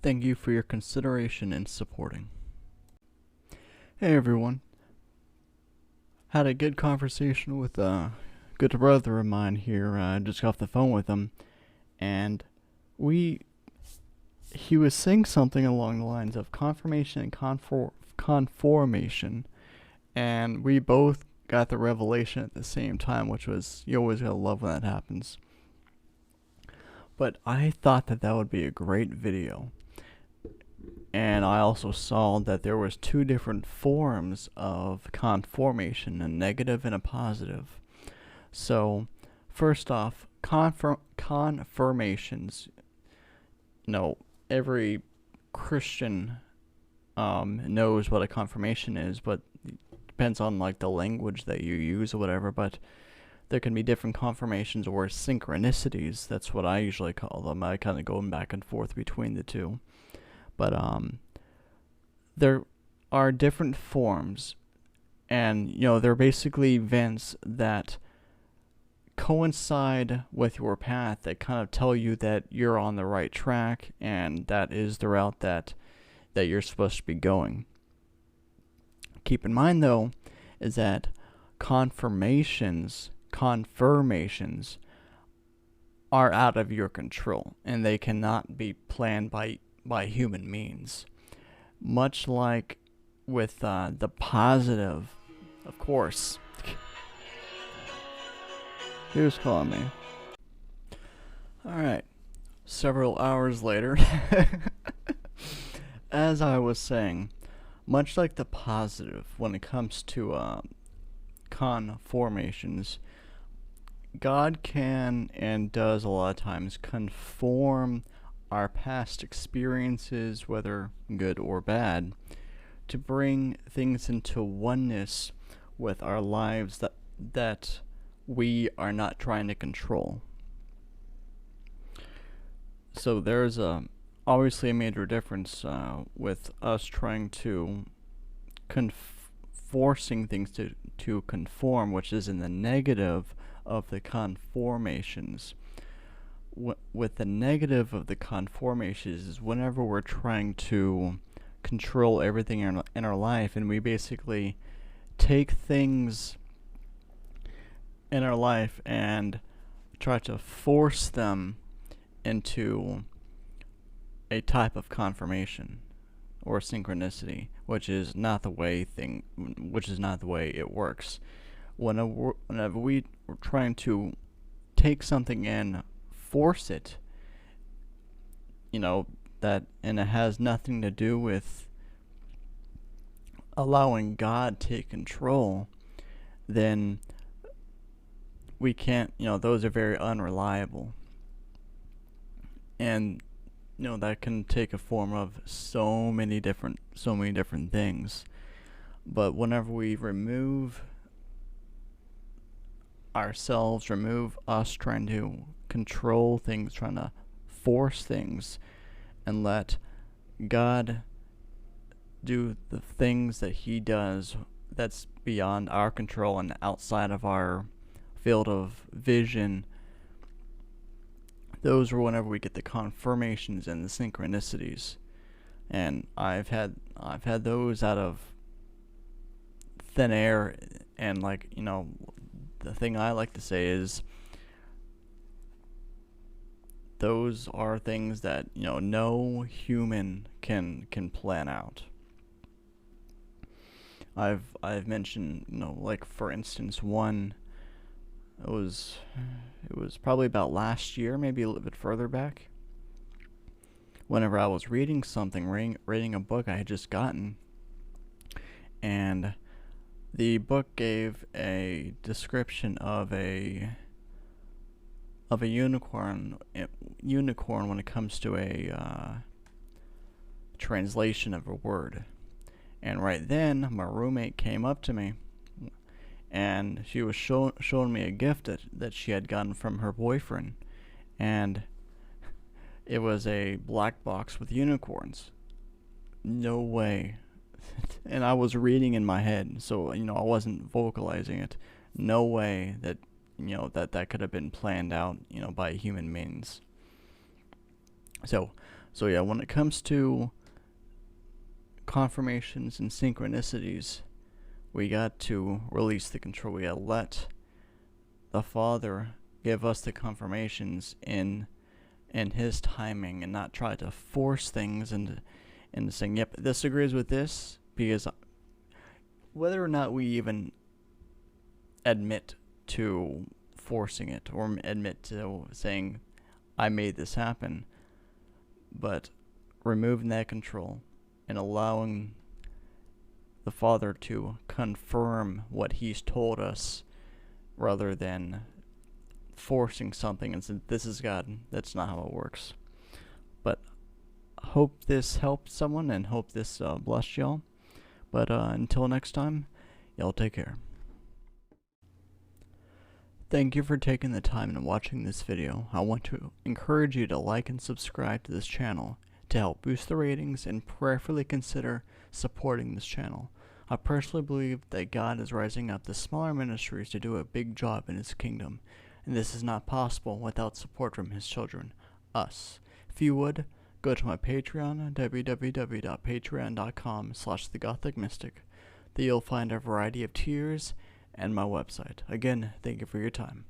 Thank you for your consideration and supporting. Hey everyone. Had a good conversation with a good brother of mine here. I just got off the phone with him, and he was saying something along the lines of confirmation and conformation, and we both got the revelation at the same time, which was, you always gotta love when that happens. But I thought that would be a great video. And I also saw that there was two different forms of conformation, a negative and a positive. So, first off, confirmations. Every Christian knows what a confirmation is, but it depends on like the language that you use or whatever. But there can be different confirmations or synchronicities. That's what I usually call them. I kind of go back and forth between the two. But there are different forms, and they're basically events that coincide with your path that kind of tell you that you're on the right track and that is the route that you're supposed to be going. Keep in mind though, is that confirmations are out of your control, and they cannot be planned by human means. Much like with the positive, of course. Who's calling me? Alright, several hours later, as I was saying, much like the positive, when it comes to conformations, God can and does a lot of times conform our past experiences, whether good or bad, to bring things into oneness with our lives that we are not trying to control. So there's obviously a major difference with us trying to forcing things to conform, which is in the negative of the conformations. With the negative of the conformations is whenever we're trying to control everything in our life, and we basically take things in our life and try to force them into a type of confirmation or synchronicity, which is not the way it works. Whenever we're trying to take something in, force it, and it has nothing to do with allowing God to take control, then we can't, those are very unreliable. And, that can take a form of so many different things. But whenever we remove ourselves, remove us trying to control things, trying to force things, and let God do the things that He does that's beyond our control and outside of our field of vision, those are whenever we get the confirmations and the synchronicities. And I've had those out of thin air, and the thing I like to say is those are things that no human can plan out. I've mentioned, like for instance, one, it was probably about last year, maybe a little bit further back, whenever I was reading a book I had just gotten, and the book gave a description of a unicorn when it comes to a translation of a word. And right then, my roommate came up to me, and she was showing me a gift that she had gotten from her boyfriend, and it was a black box with unicorns. No way. And I was reading in my head, so I wasn't vocalizing it. No way that that could have been planned out by human means. So So yeah, when it comes to confirmations and synchronicities, we got to release the control. We got to let the Father give us the confirmations in His timing, and not try to force things into saying, yep, this agrees with this, because whether or not we even admit to forcing it or admit to saying, I made this happen, but removing that control and allowing the Father to confirm what He's told us rather than forcing something and saying, this is God. That's not how it works. But hope this helped someone, and hope this blessed y'all. But until next time, y'all take care. Thank you for taking the time and watching this video. I want to encourage you to like and subscribe to this channel to help boost the ratings, and prayerfully consider supporting this channel. I personally believe that God is rising up the smaller ministries to do a big job in His kingdom, and this is not possible without support from His children, us. If you would, go to my Patreon, www.patreon.com/thegothicmystic. There you'll find a variety of tiers and my website. Again, thank you for your time.